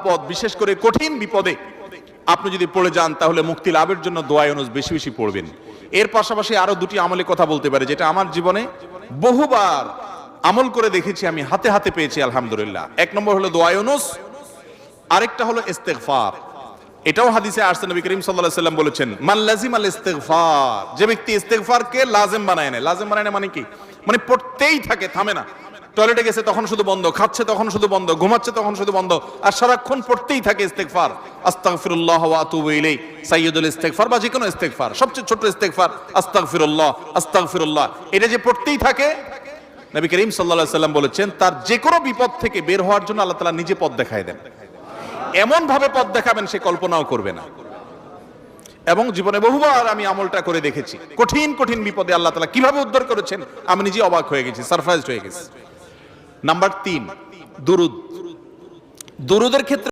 আপদ, বিশেষ করে কঠিন বিপদে আপনি যদি পড়ে যান তাহলে মুক্তি লাভের জন্য দোয়া ইউনুস বেশি বেশি পড়বেন। এর পাশাপাশি আরো দুটি আমলের কথা বলতে পারে, যেটা আমার জীবনে বহুবার আমল করে দেখেছি, আমি হাতে হাতে পেয়েছি আলহামদুলিল্লাহ। এক নম্বর হলো দোয়া ইউনুস, আরেকটা হলো ইস্তেগফার। এটাও হাদিসে আসছে, নবী করিম সাল্লাল্লাহু আলাইহি ওয়াসাল্লাম বলেছেন, মান লাজিমাল ইস্তেগফার, যে ব্যক্তি ইস্তেগফারকে লাজিম বানায় নেয়। লাজিম বানায় নেয় মানে কি? মানে পড়তেই থাকে, থামে না। টয়লেটে গেছে তখন শুধু বন্ধ, খাচ্ছে তখন শুধু বন্ধ, ঘুমাচ্ছে তখন শুধু বন্ধ, আর সারাক্ষণ পড়তেই থাকে ইস্তেগফার। আস্তাগফিরুল্লাহ ওয়া আতুবু ইলাইহি, সাইয়্যিদুল ইস্তেগফার বা যে কোনো ইস্তেগফার, সবচেয়ে ছোট ইস্তেগফার আস্তাগফিরুল্লাহ আস্তাগফিরুল্লাহ। এটা যে পড়তেই থাকে, নবী করিম সাল্লাল্লাহু আলাইহি ওয়াসাল্লাম বলেছেন, তার যে কোনো বিপদ থেকে বের হওয়ার জন্য আল্লাহ তাআলা নিজে পথ দেখায় দেন। এমন ভাবে পথ দেখাবেন সে কল্পনাও করবে না। এবং জীবনে বহুবার আমি আমলটা করে দেখেছি, কঠিন কঠিন বিপদে আল্লাহ তাআলা কিভাবে উদ্ধার করেছেন আমি নিজে অবাক হয়ে গেছি, সারপ্রাইজড হয়ে গেছি। নাম্বার 3, দুরুদ। দুরুদের ক্ষেত্রে